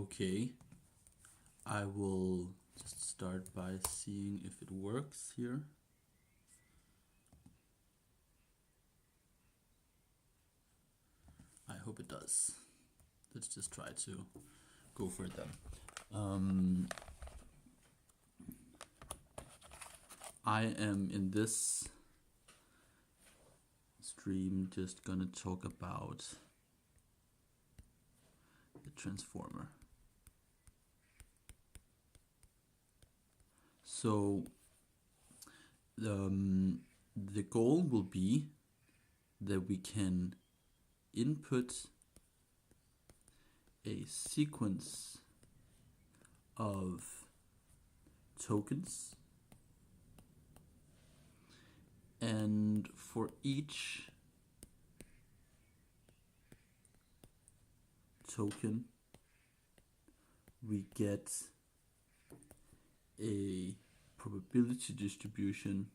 Okay, I will just start by seeing if it works here. I hope it does. Let's just try to go for it then. I am in this stream just gonna talk about the transformer. So the goal will be that we can input a sequence of tokens, and for each token we get a probability distribution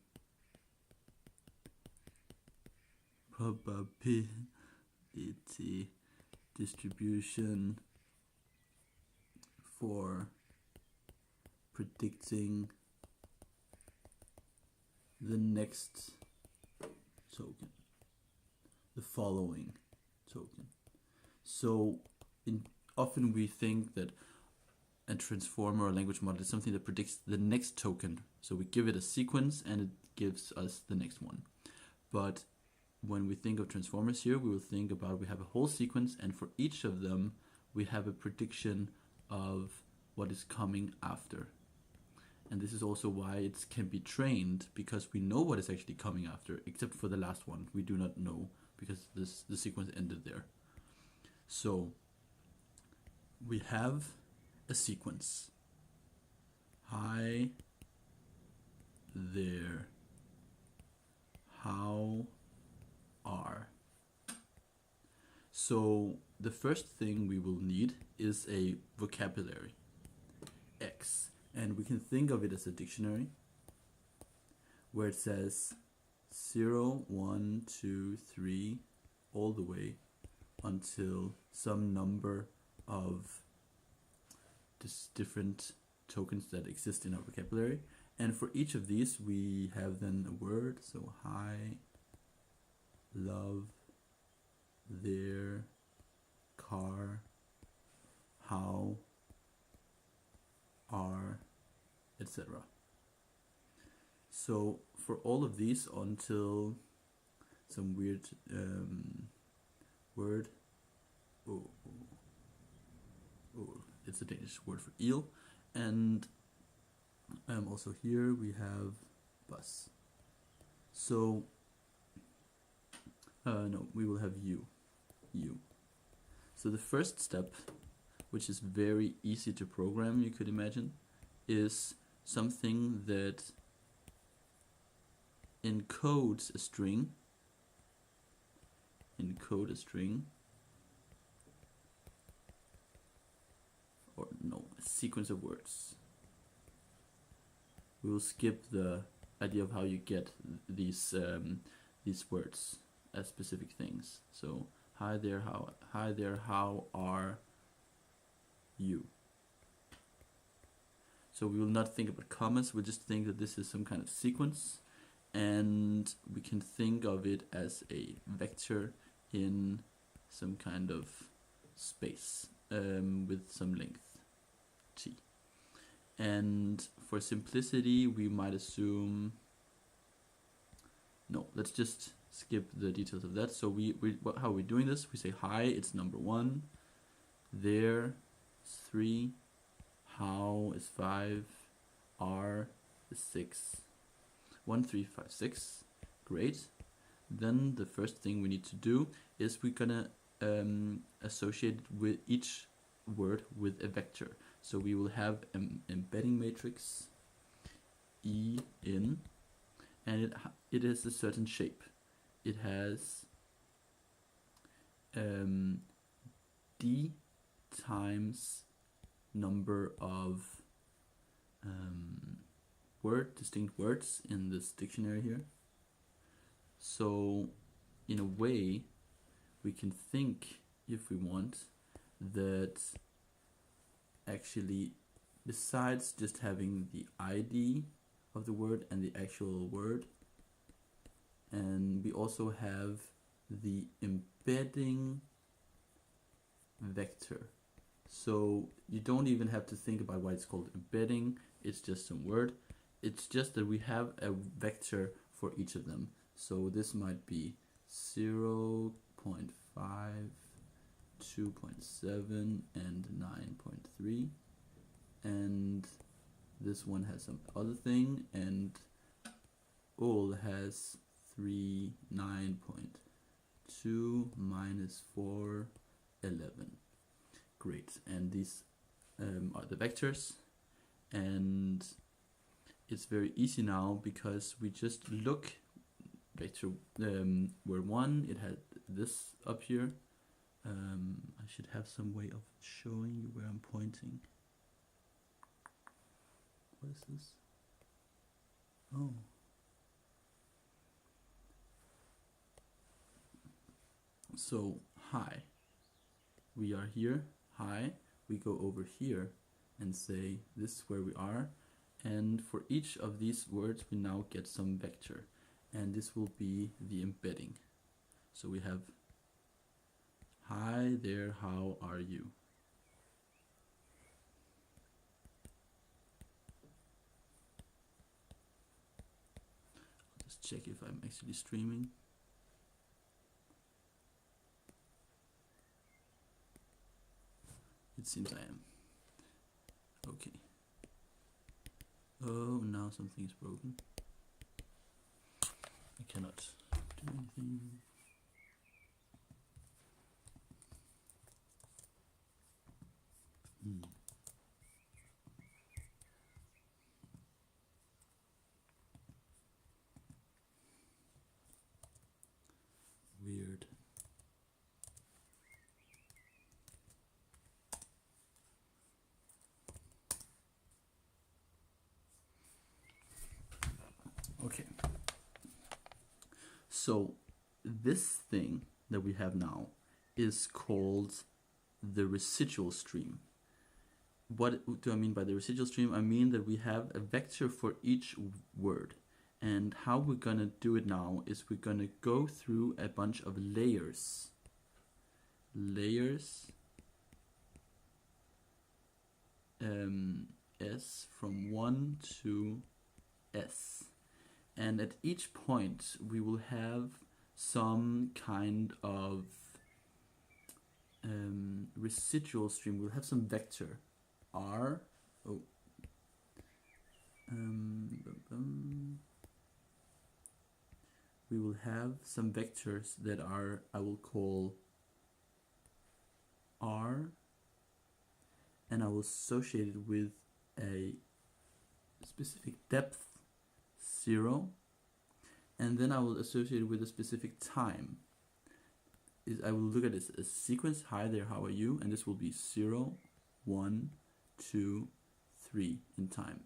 for predicting the next token, the following token. So often we think that a transformer or language model is something that predicts the next token. So we give it a sequence and it gives us the next one. But when we think of transformers here, we will think about we have a whole sequence, and for each of them we have a prediction of what is coming after. And this is also why it can be trained, because we know what is actually coming after, except for the last one. We do not know because the sequence ended there. So we have a sequence. Hi there, how are. So the first thing we will need is a vocabulary, X. And we can think of it as a dictionary where it says 0, 1, 2, 3, all the way until some number of different tokens that exist in our vocabulary. And for each of these we have then a word. So hi, love, there, car, how, are, etc. So for all of these until some weird word, it's a Danish word for eel, and also here we have bus. So no, we will have you. So the first step, which is very easy to program, you could imagine, is something that encodes a string, or no, a sequence of words. We will skip the idea of how you get these words as specific things. So hi there, how are you? So we will not think about commas, we'll just think that this is some kind of sequence, and we can think of it as a vector in some kind of space with some length t. And for simplicity we might assume, no, let's just skip the details of that. So how are we doing this? We say hi, it's number 1, there is 3, how is 5, are is 6, 1, 3, 5, 6. Great. Then the first thing we need to do is we're gonna associate with each word with a vector. So we will have an embedding matrix E in, and it has a certain shape. It has d times number of distinct words in this dictionary here. So in a way we can think, if we want, that actually, besides just having the ID of the word and the actual word, and we also have the embedding vector. So you don't even have to think about why it's called embedding, it's just some word. It's just that we have a vector for each of them. So this might be 0.5, 2.7, and 9.3. And this one has some other thing, and all has 3, 9.2, minus 4, 11. Great, and these are the vectors, and it's very easy now because we just look vector where 1, it had this up here. I should have some way of showing you where I'm pointing. What is this? Oh. So, hi. We are here, hi. We go over here and say this is where we are. And for each of these words, we now get some vector. And this will be the embedding. So we have, hi there, how are you? I'll just check if I'm actually streaming. It seems I am. Okay. Oh, now something is broken. I cannot do anything. Weird. Okay. So this thing that we have now is called the residual stream. What do I mean by the residual stream? I mean that we have a vector for each word. And how we're going to do it now is we're going to go through a bunch of layers. Layers S from 1 to S. And at each point we will have some kind of residual stream. We'll have some vector R. Oh. We will have some vectors that are, I will call R, and I will associate it with a specific depth 0, and then I will associate it with a specific time. I will look at this as sequence, hi there, how are you, and this will be 0, 1, 2, 3 in time.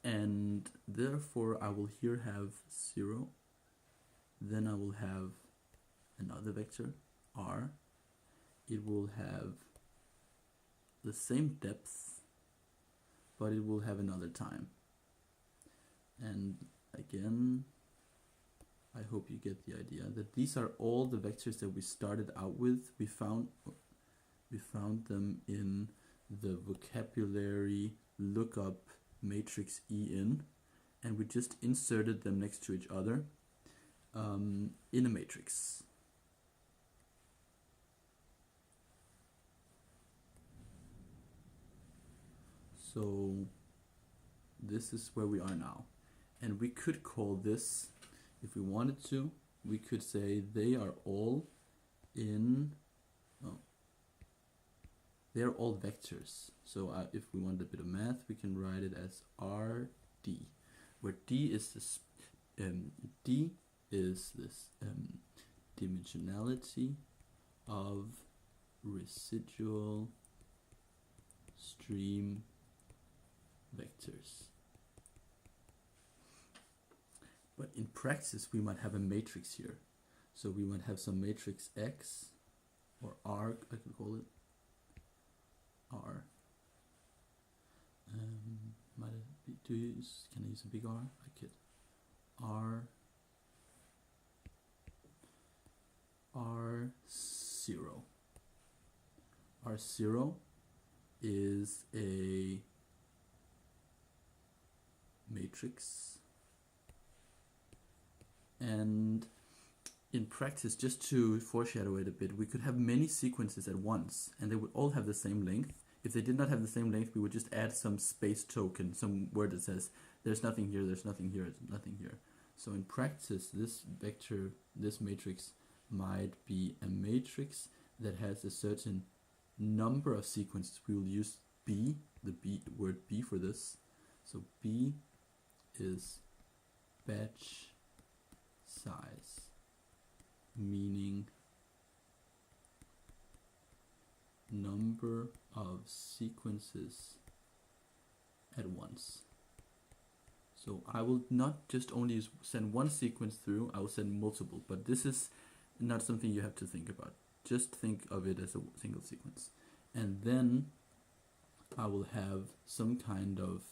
And therefore I will here have 0, then I will have another vector R, it will have the same depth, but it will have another time. And again, I hope you get the idea that these are all the vectors that we started out with. We found them in the vocabulary lookup matrix EIN, and we just inserted them next to each other in a matrix. So this is where we are now, and we could call this, if we wanted to, we could say they are all in, they're all vectors. So if we want a bit of math, we can write it as RD, where D is this dimensionality of residual stream vectors. But in practice, we might have a matrix here. So we might have some matrix X, or R, I could call it R. Might it be, can I use a big R? I could. R0. R0 is a matrix, and in practice, just to foreshadow it a bit, we could have many sequences at once and they would all have the same length. If they did not have the same length, we would just add some space token, some word that says there's nothing here, there's nothing here, there's nothing here. So in practice, this vector, this matrix might be a matrix that has a certain number of sequences. We will use B, the word B for this. So B is batch size, meaning number of sequences at once. So I will not just only send one sequence through, I will send multiple, but this is not something you have to think about. Just think of it as a single sequence. And then I will have some kind of,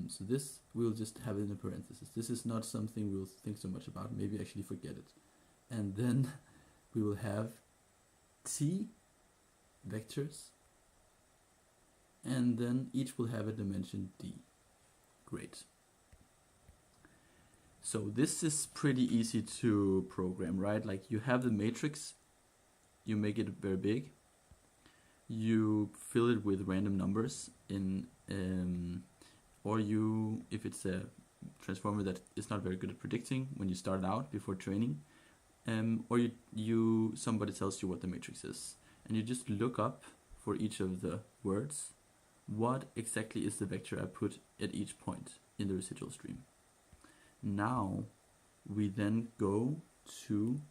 so this we'll just have it in a parenthesis. This is not something we'll think so much about, maybe actually forget it. And then we will have T vectors, and then each will have a dimension D. Great. So this is pretty easy to program, right? Like you have the matrix, you make it very big, you fill it with random numbers in, or you, if it's a transformer that is not very good at predicting when you start out before training, or somebody tells you what the matrix is, and you just look up for each of the words what exactly is the vector I put at each point in the residual stream. Now we then go to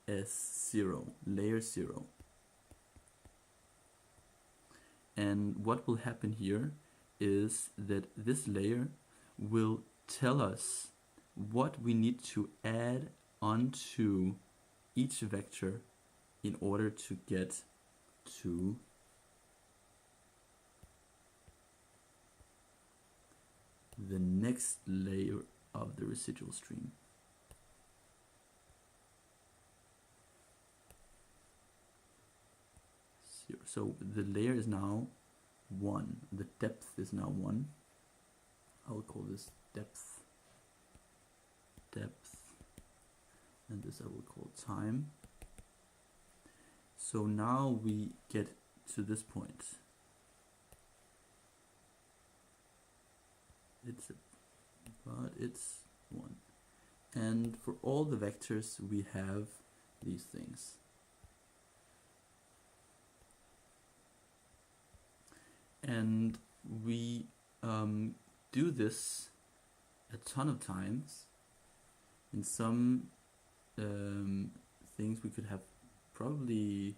S0, layer 0. And what will happen here is that this layer will tell us what we need to add onto each vector in order to get to the next layer of the residual stream. So the layer is now 1. The depth is now 1. I will call this depth. And this I will call time. So now we get to this point. It's 1. And for all the vectors we have these things. And we do this a ton of times. In some things we could have probably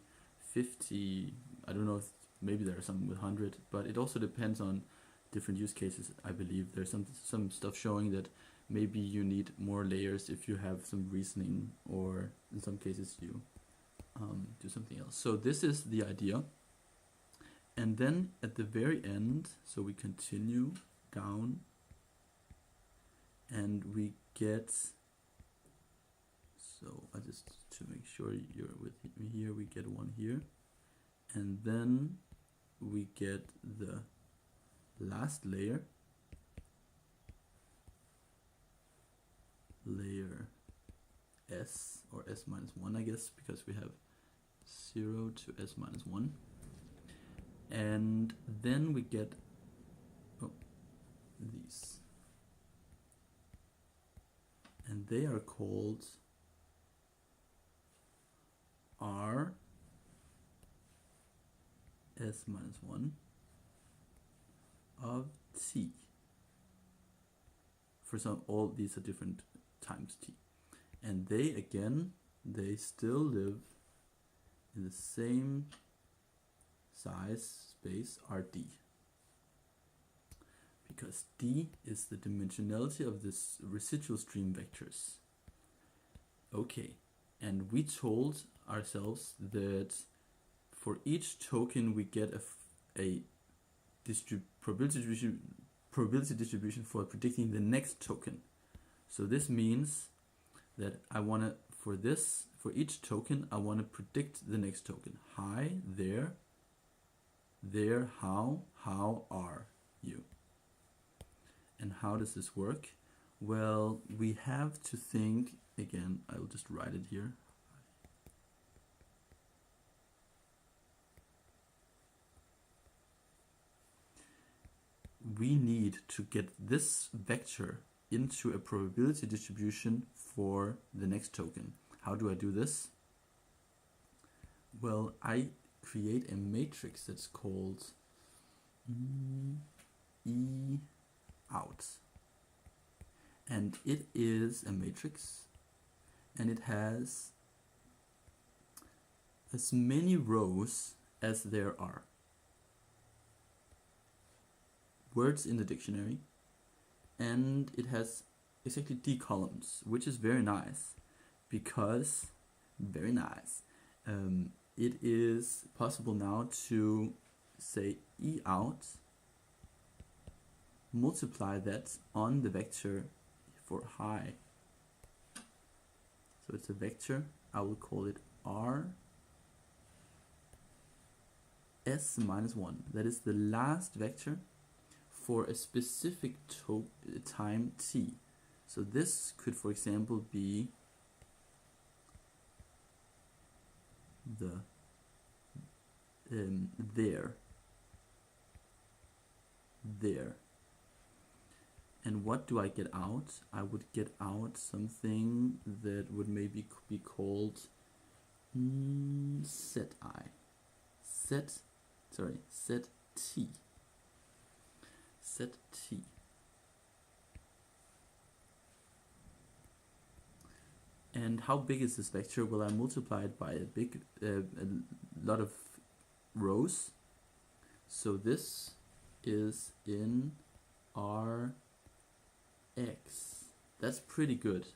50, I don't know if maybe there are some with 100, but it also depends on different use cases. I believe there's some stuff showing that maybe you need more layers if you have some reasoning, or in some cases you do something else. So this is the idea. And then at the very end, so we continue down and we get, so I just, to make sure you're with me here, we get 1 here, and then we get the last layer, layer S, or S minus 1 I guess, because we have 0 to S minus 1. And then we get these, and they are called R S minus 1 of T. For some, all these are different times T, and they still live in the same size space RD, because D is the dimensionality of this residual stream vectors. Okay, And we told ourselves that for each token we get a probability distribution for predicting the next token. So this means that I want to, for each token, I want to predict the next token. Hi, there, how are you? And how does this work? Well, we have to think, again, I'll just write it here. We need to get this vector into a probability distribution for the next token. How do I do this? Well, I create a matrix that's called E out. And it is a matrix, and it has as many rows as there are words in the dictionary, and it has exactly D columns, which is very nice because it is possible now to say E out, multiply that on the vector for hi. So it's a vector, I will call it R S minus 1. That is the last vector for a specific time t. So this could, for example, be the there. And what do I get out? I would get out something that would maybe be called set t. Set t. And how big is this vector? Well, I multiply it by a lot of rows. So this is in Rx. That's pretty good,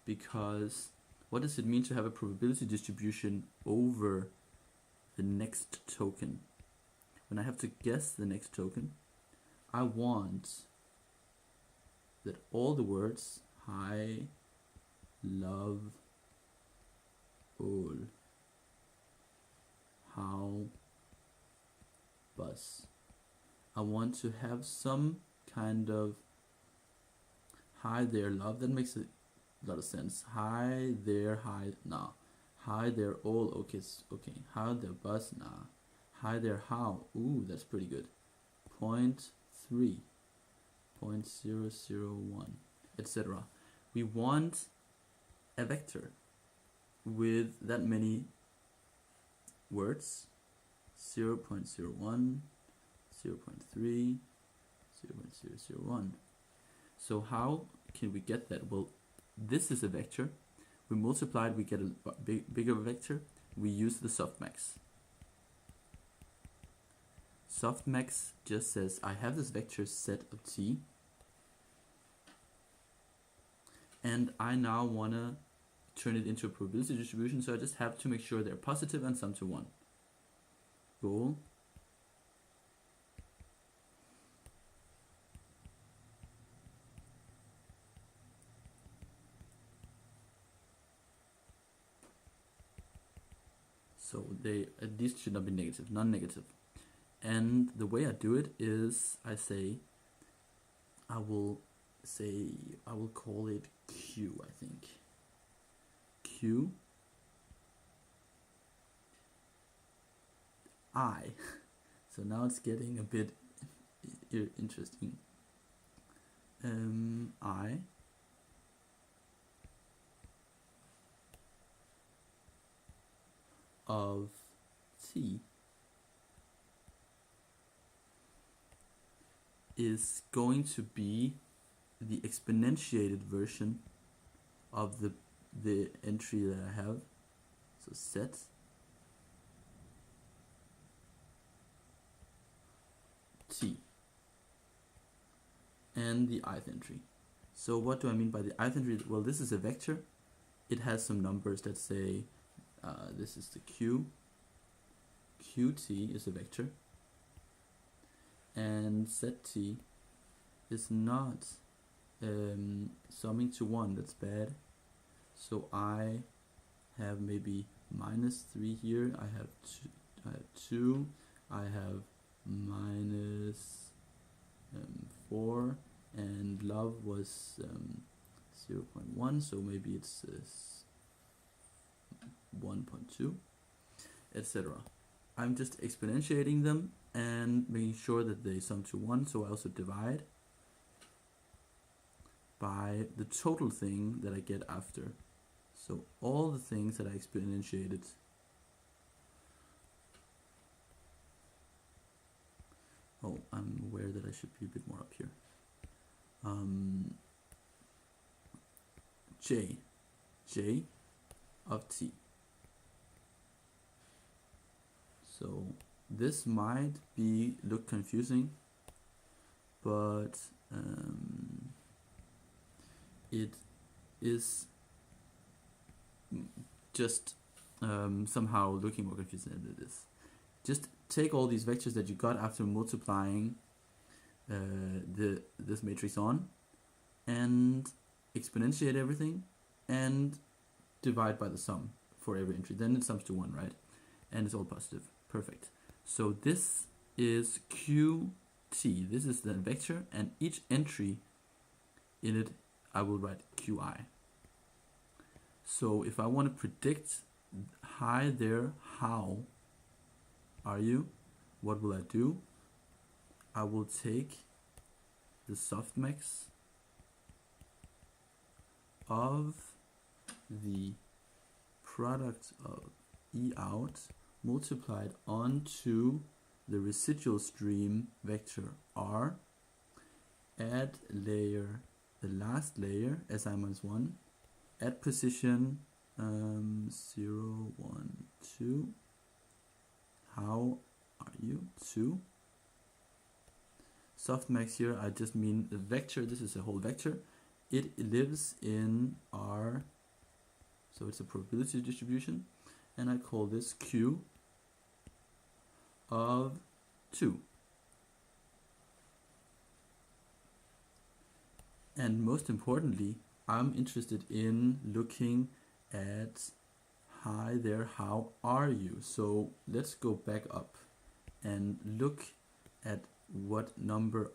because what does it mean to have a probability distribution over the next token? When I have to guess the next token, I want that all the words hi, love, all, how, bus. I want to have some kind of hi there, love. That makes a lot of sense. Hi there, hi, nah. Hi there, all, okay. Hi there, bus, nah. Hi there, how, ooh, that's pretty good. 0.3, 0.001, etc. We want a vector with that many words, 0.01, 0.3, 0.001. So how can we get that? Well, this is a vector. We multiply it, we get a bigger vector. We use the softmax. Softmax just says I have this vector set of t, and I now want to turn it into a probability distribution, so I just have to make sure they're positive and sum to 1. Goal. So these should not be negative, non-negative. And the way I do it is I will call it Q, I think. Q I. So now it's getting a bit interesting. I of t is going to be the exponentiated version of the entry that I have. So set t and the ith entry. So what do I mean by the ith entry? Well, this is a vector, it has some numbers that say this is the Q. Qt is a vector, and Zt is not summing to 1. That's bad. So I have maybe -3 here. I have 2. I have -4, and love was 0.1, so maybe it's 1.2, etc. I'm just exponentiating them and making sure that they sum to 1, so I also divide by the total thing that I get after. So all the things that I exponentiated. Oh, I'm aware that I should be a bit more up here. J of t. So this might look confusing, but it is just somehow looking more confusing than it is. Just take all these vectors that you got after multiplying this matrix on, and exponentiate everything, and divide by the sum for every entry. Then it sums to 1, right? And it's all positive. Perfect. So this is Qt. This is the vector, and each entry in it, I will write Qi. So if I want to predict, hi there, how are you? What will I do? I will take the softmax of the product of E out multiplied onto the residual stream vector R, add layer, the last layer, Si-1, at position 0, 1, 2, how are you, 2. Softmax here, I just mean the vector. This is a whole vector. It lives in R, so it's a probability distribution, and I call this Q of 2. And most importantly, I'm interested in looking at, hi there, how are you? So let's go back up and look at what number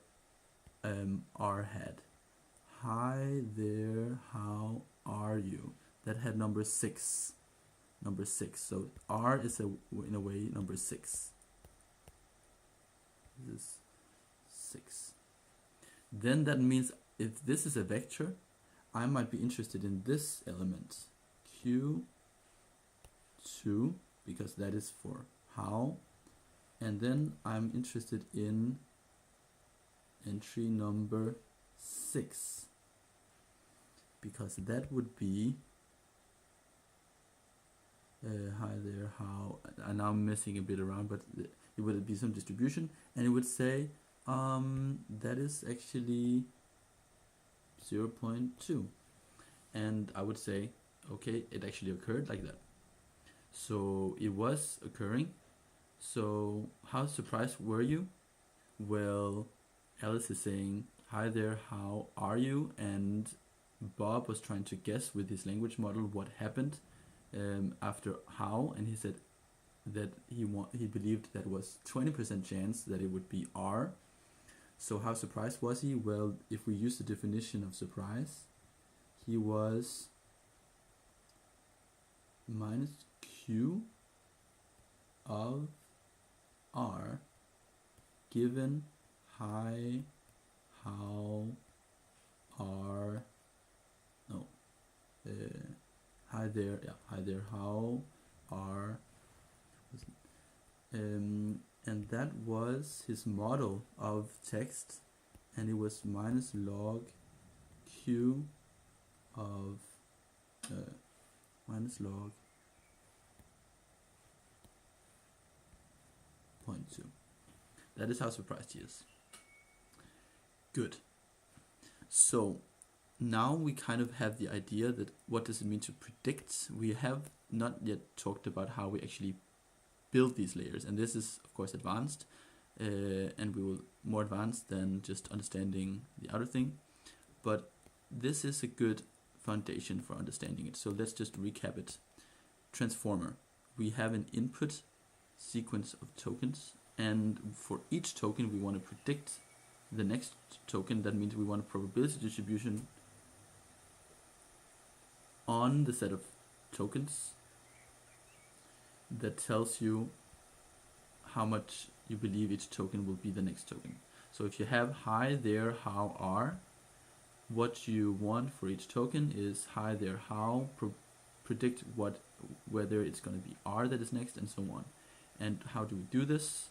R had. Hi there, how are you? That had number 6. Number 6. So R is in a way number 6. This is 6. Then that means if this is a vector, I might be interested in this element, Q2, because that is for how. And then I'm interested in entry number 6, because that would be hi there, how, and now I'm messing a bit around, but it would be some distribution, and it would say that is actually 0.2, and I would say, okay, it actually occurred like that. So it was occurring. So how surprised were you? Well, Alice is saying, hi there, how are you? And Bob was trying to guess with his language model what happened after how, and he said that he believed that was 20% chance that it would be R. So how surprised was he? Well, if we use the definition of surprise, he was minus Q of R given hi, how are, no, hi there, yeah, hi there, how are, and that was his model of text, and it was minus log Q of minus log 0.2. That is how surprised he is. Good. So now we kind of have the idea that what does it mean to predict. We have not yet talked about how we actually build these layers, and this is of course advanced, and we will more advanced than just understanding the outer thing, but this is a good foundation for understanding it. So let's just recap it. Transformer. We have an input sequence of tokens, and for each token we want to predict the next token. That means we want a probability distribution on the set of tokens that tells you how much you believe each token will be the next token. So if you have hi there, how are, what you want for each token is hi there, how, predict whether it's going to be r that is next, and so on. And how do we do this?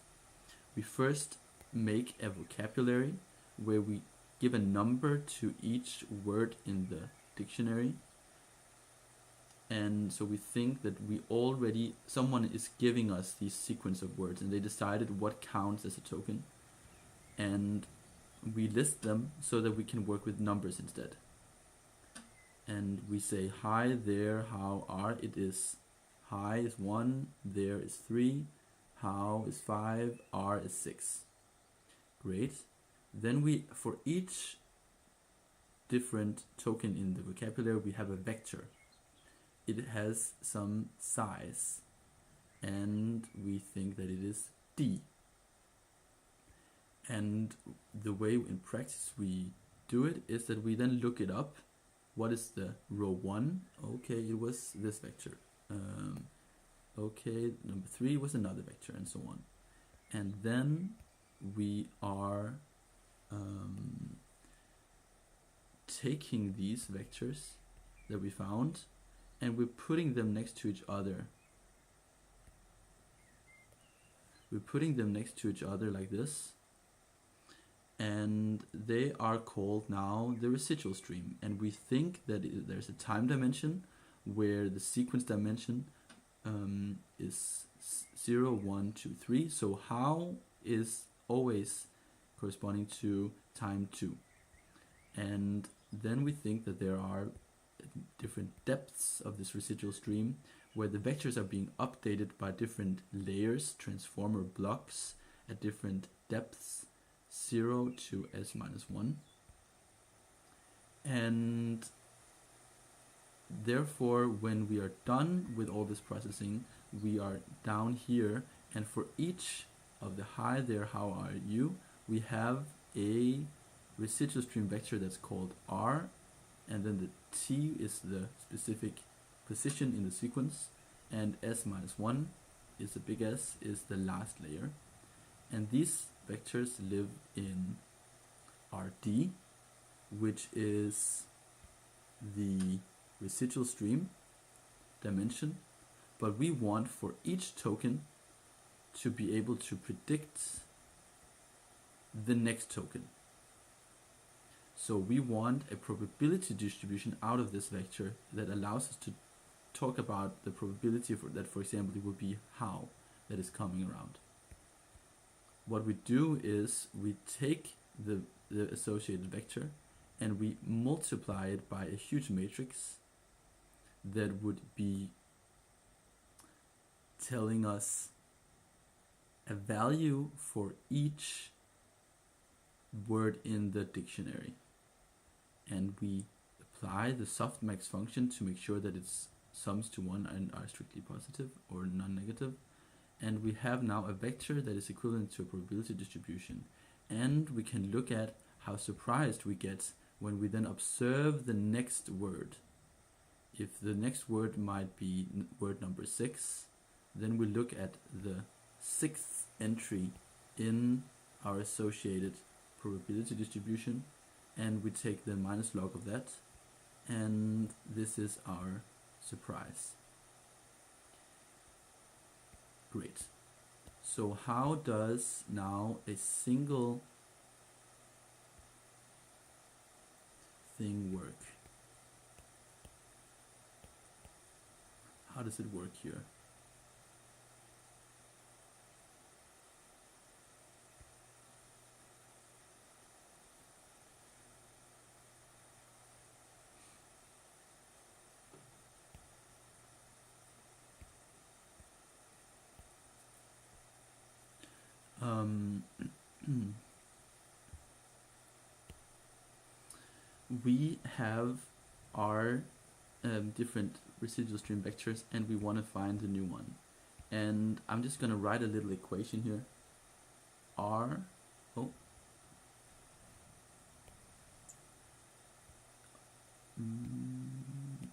We first make a vocabulary where we give a number to each word in the dictionary. And so we think that someone is giving us these sequence of words, and they decided what counts as a token. And we list them so that we can work with numbers instead. And we say hi there, how are. It is hi is 1, there is 3, how is 5, r is 6. Great. Then for each different token in the vocabulary, we have a vector. It has some size, and we think that it is d. And the way in practice we do it is that we then look it up. What is the row 1? Okay, it was this vector. Okay, number 3 was another vector, and so on. And then we are taking these vectors that we found, and we're putting them next to each other. We're putting them next to each other like this, and they are called now the residual stream. And we think that there's a time dimension where the sequence dimension is 0, 1, 2, 3. So how is always corresponding to time 2. And then we think that there are different depths of this residual stream where the vectors are being updated by different layers, transformer blocks at different depths, 0 to s minus 1. And therefore, when we are done with all this processing, we are down here, and for each of the hi there, how are you, we have a residual stream vector that's called r, and then the t is the specific position in the sequence, and s minus 1 is the big S, is the last layer. And these vectors live in Rd, which is the residual stream dimension, but we want for each token to be able to predict the next token. So we want a probability distribution out of this vector that allows us to talk about the probability that, for example, it would be how that is coming around. What we do is we take the associated vector and we multiply it by a huge matrix that would be telling us a value for each word in the dictionary. And we apply the softmax function to make sure that it sums to 1 and are strictly positive or non-negative. And we have now a vector that is equivalent to a probability distribution. And we can look at how surprised we get when we then observe the next word. If the next word might be word number 6, then we look at the 6th entry in our associated probability distribution, and we take the minus log of that, and this is our surprise. Great. So how does now a single thing work? How does it work here? we have our different residual stream vectors, and we want to find the new one. And I'm just going to write a little equation here. R, oh,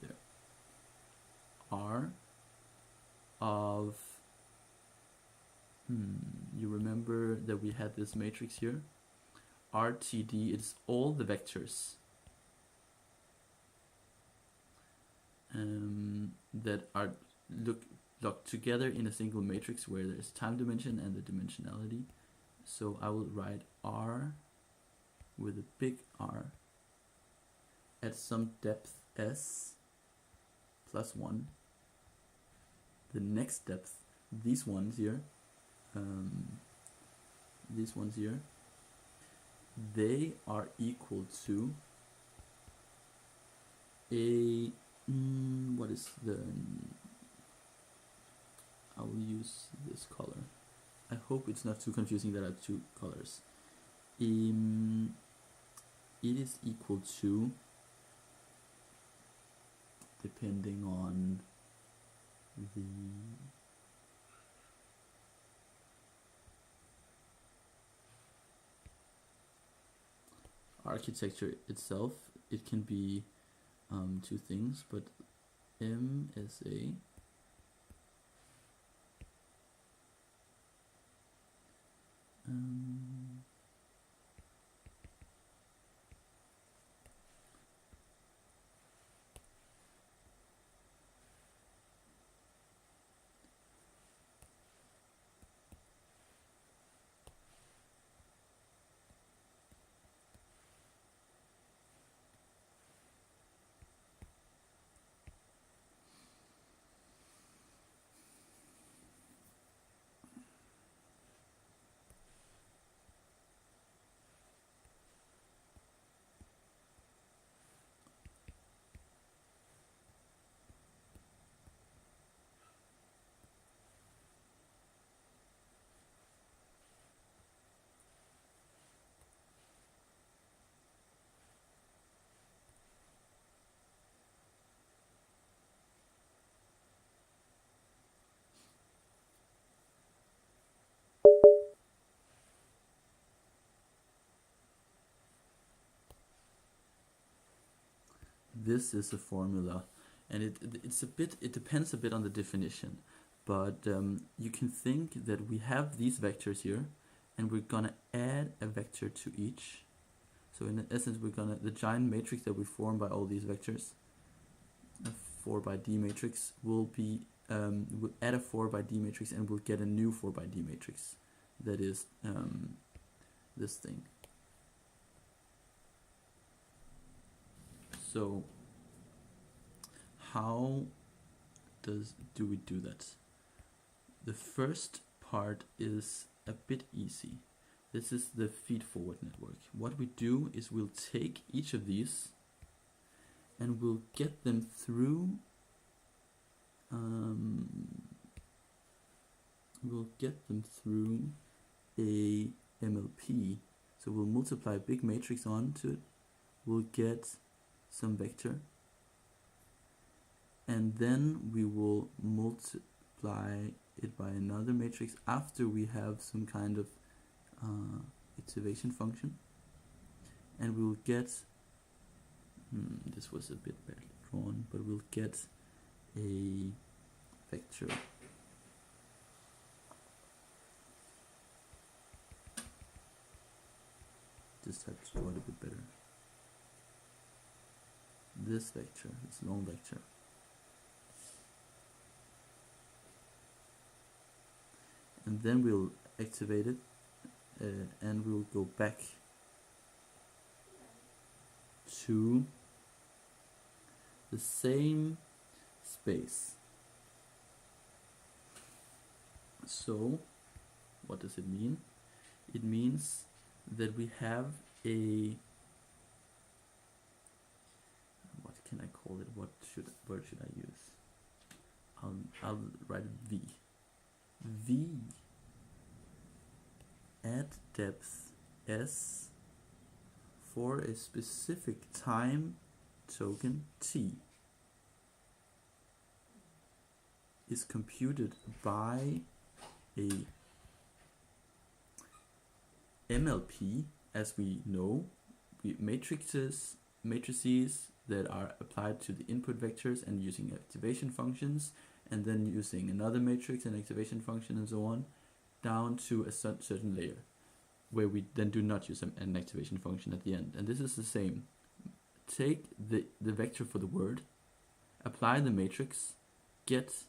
there. R of, you remember that we had this matrix here? RTD is all the vectors that are locked together in a single matrix where there's time dimension and the dimensionality. So I will write R with a big R at some depth S plus 1. The next depth, these ones here, they are equal to a, what is the, I will use this color. I hope it's not too confusing that I have two colors. It is equal to, depending on the architecture itself, it can be two things, but M is a this is a formula, and it depends a bit on the definition, but you can think that we have these vectors here, and we're gonna add a vector to each. So in essence, the giant matrix that we form by all these vectors, a 4 by D matrix, will be we'll add a 4 by D matrix, and we'll get a new 4 by D matrix. That is this thing. So how do we do that? The first part is a bit easy. This is the feed-forward network. What we do is we'll take each of these and we'll get them through a MLP. So we'll multiply a big matrix onto it. We'll get some vector, and then we will multiply it by another matrix after we have some kind of activation function, and we'll get this was a bit badly drawn, but we'll get a vector just have to draw it a bit better. This vector, this long vector, and then we'll activate it and we'll go back to the same space. So what does it mean? It means that we have a, what can I call it? What word should I use? I'll write it V. V at depth S for a specific time token t is computed by a MLP, as we know, matrices that are applied to the input vectors and using activation functions, and then using another matrix and activation function and so on, down to a certain layer, where we then do not use an activation function at the end. And this is the same. Take the vector for the word, apply the matrix, get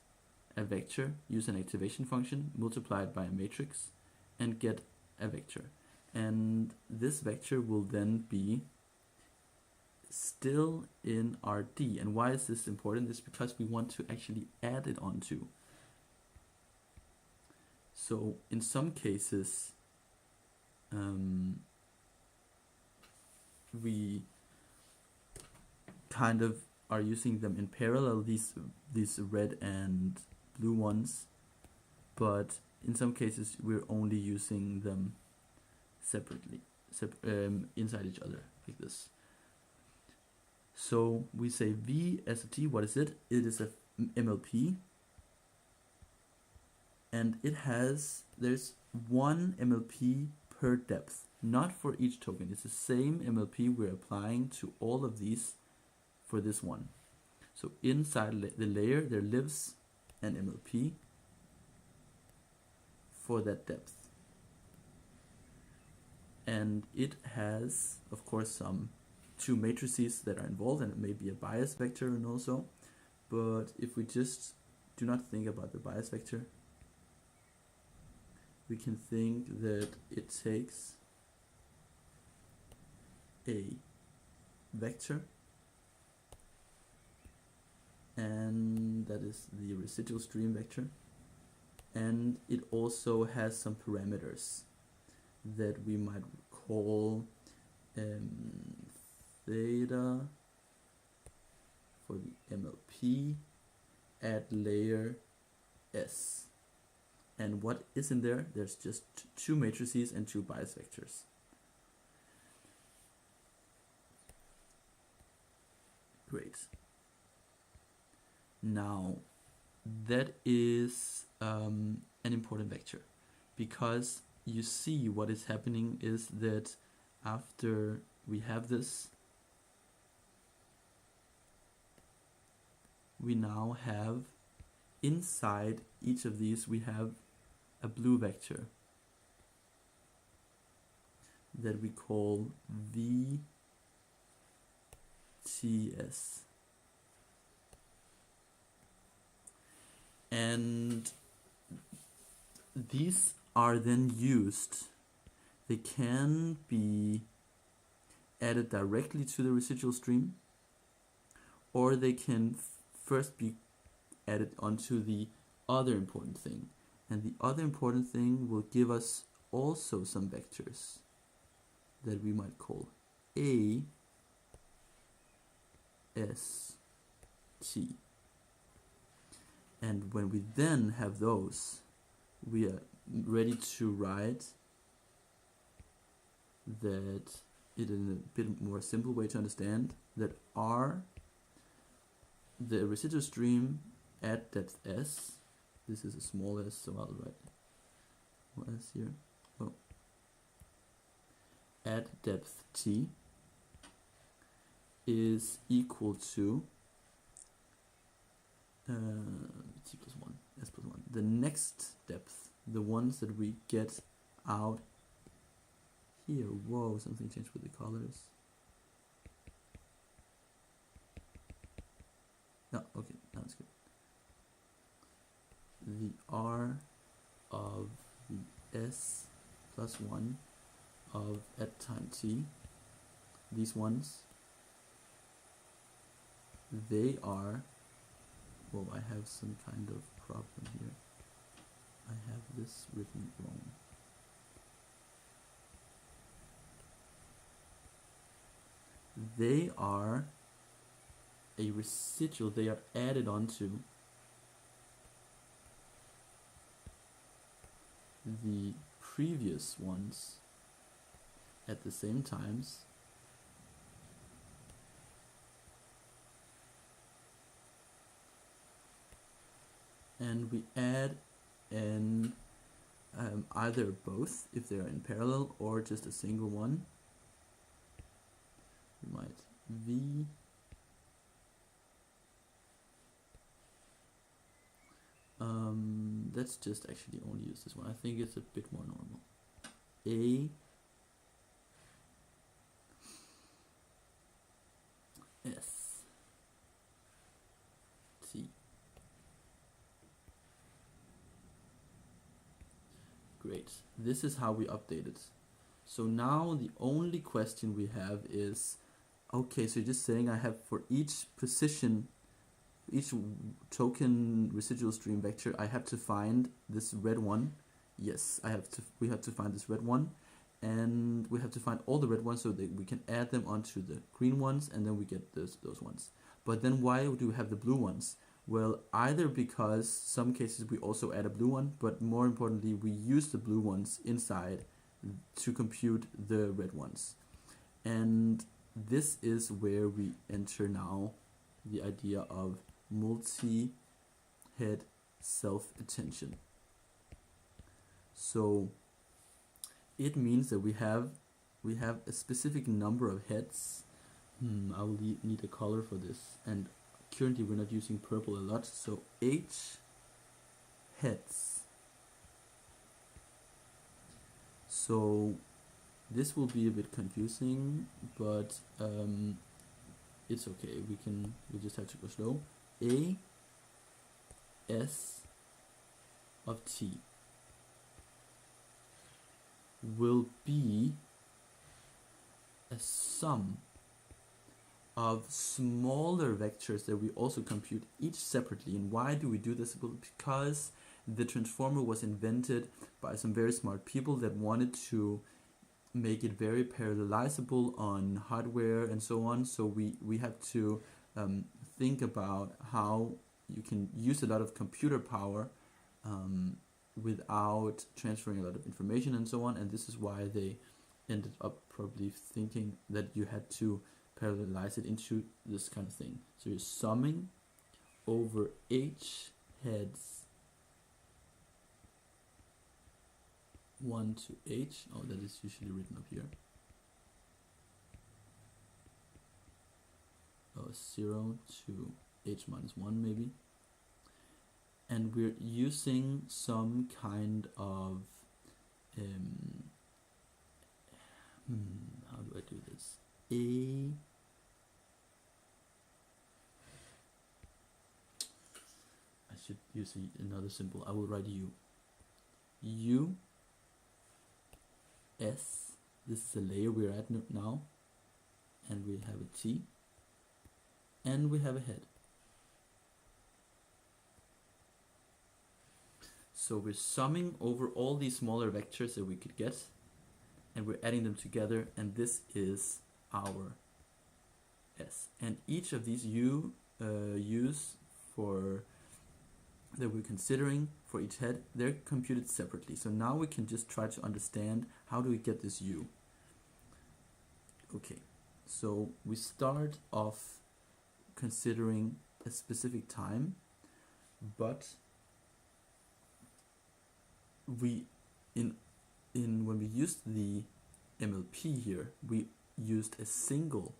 a vector, use an activation function, multiply it by a matrix, and get a vector. And this vector will then be still in RD. And why is this important? This is because we want to actually add it onto. So in some cases, we kind of are using them in parallel, these red and blue ones, but in some cases we're only using them separately, inside each other, like this. So we say V as a T, what is it? It is a MLP, and there's one MLP per depth, not for each token. It's the same MLP we're applying to all of these for this one. So inside the layer there lives an MLP for that depth. And it has, of course, some two matrices that are involved, and it may be a bias vector and also. But if we just do not think about the bias vector, we can think that it takes a vector, and that is the residual stream vector, and it also has some parameters that we might call theta for the MLP at layer S. And what is in there? There's just two matrices and two bias vectors. Great. Now, that is an important vector, because you see what is happening is that after we have this, we now have inside each of these we have a blue vector that we call VTS. And these are then used. They can be added directly to the residual stream, or they can first be added onto the other important thing. And the other important thing will give us also some vectors that we might call A, S, T. And when we then have those, we are ready to write that it in a bit more simple way to understand that R, the residual stream at depth S, this is a small s, so I'll write s here, at depth T is equal to T plus 1, S plus 1. The next depth, the ones that we get out here. Whoa, something changed with the colors. No, okay, now it's good. The R of the S plus 1 of at time T, these ones, they are, whoa, I have some kind of problem here. I have this written wrong. They are a residual, they are added onto the previous ones at the same times, and we add an either both if they're in parallel or just a single one. We might v let's just actually only use this one. I think it's a bit more normal. A S T. Great. This is how we update it. So now the only question we have is, okay, so you're just saying I have for each position, each token residual stream vector, I have to find this red one. Yes, we have to find this red one, and we have to find all the red ones so that we can add them onto the green ones, and then we get those ones. But then why do we have the blue ones? Well, either because some cases we also add a blue one, but more importantly, we use the blue ones inside to compute the red ones. And this is where we enter now the idea of multi-head self-attention. So it means that we have a specific number of heads. I will need a color for this, and currently we're not using purple a lot, so H heads. So this will be a bit confusing, but it's okay. We just have to go slow. A S of T will be a sum of smaller vectors that we also compute each separately. And why do we do this? Well, because the transformer was invented by some very smart people that wanted to make it very parallelizable on hardware and so on. So we have to think about how you can use a lot of computer power without transferring a lot of information and so on. And this is why they ended up probably thinking that you had to parallelize it into this kind of thing. So you're summing over H heads 1 to H. Oh, that is usually written up here. Oh, 0 to H minus 1 maybe. And we're using some kind of how do I do this? I should use another symbol. I will write U. U S. This is the layer we're at now, and we have a T, and we have a head. So we're summing over all these smaller vectors that we could get, and we're adding them together, and this is our S. And each of these U's for that we're considering for each head, they're computed separately. So now we can just try to understand how do we get this U. Okay, so we start off considering a specific time, but when we used the MLP here, we used a single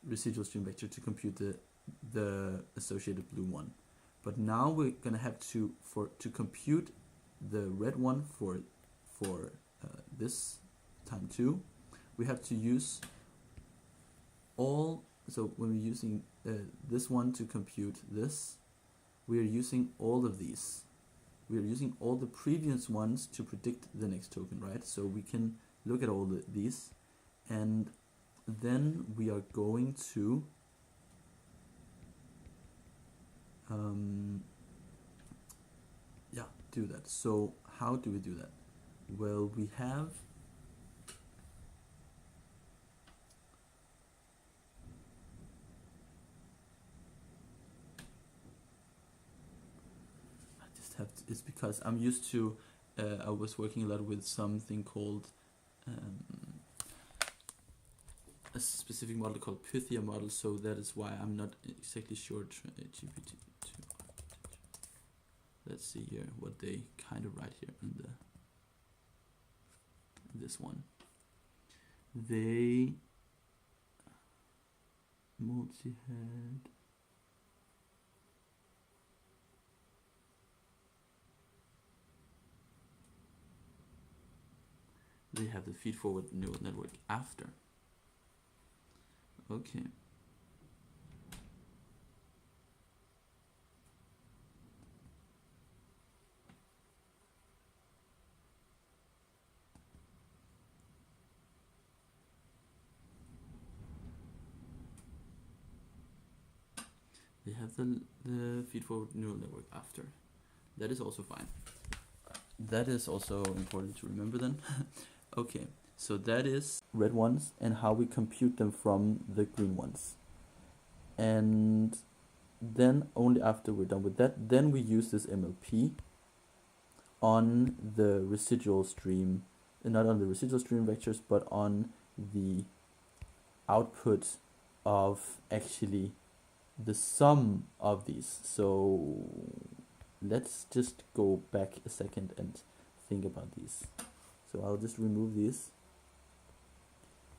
residual stream vector to compute the associated blue one. But now we're gonna have to compute the red one for this time 2, we have to use all. So when we're using this one to compute this, we are using all of these. We are using all the previous ones to predict the next token, right? So we can look at all these, and then we are going to do that. So how do we do that? Well, we have it's because I'm used to I was working a lot with something called a specific model called Pythia model, so that is why I'm not exactly sure GPT-2. let's see here what they kind of write here in this one. They multi-head. They have the feed-forward neural network after. Okay. They have the feed-forward neural network after. That is also fine. That is also important to remember then. Okay, so that is red ones and how we compute them from the green ones. And then only after we're done with that, then we use this MLP on the residual stream, not on the residual stream vectors, but on the output of actually the sum of these. So let's just go back a second and think about these. So I'll just remove these.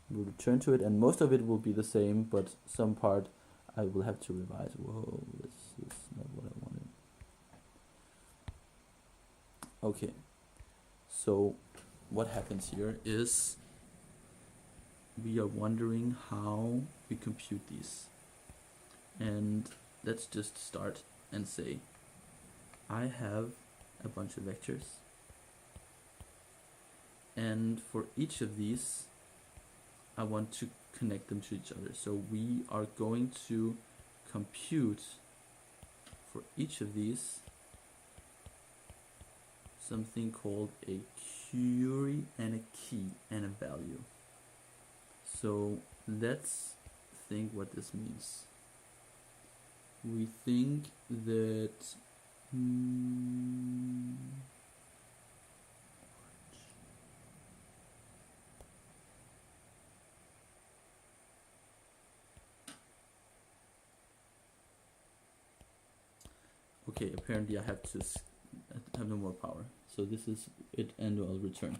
We'll return to it, and most of it will be the same, but some part I will have to revise. Whoa, this is not what I wanted. Okay, so what happens here is we are wondering how we compute these. And let's just start and say I have a bunch of vectors, and for each of these I want to connect them to each other. So we are going to compute for each of these something called a query and a key and a value. So let's think what this means. We think that okay, apparently I have to have no more power. So this is it, and I'll return.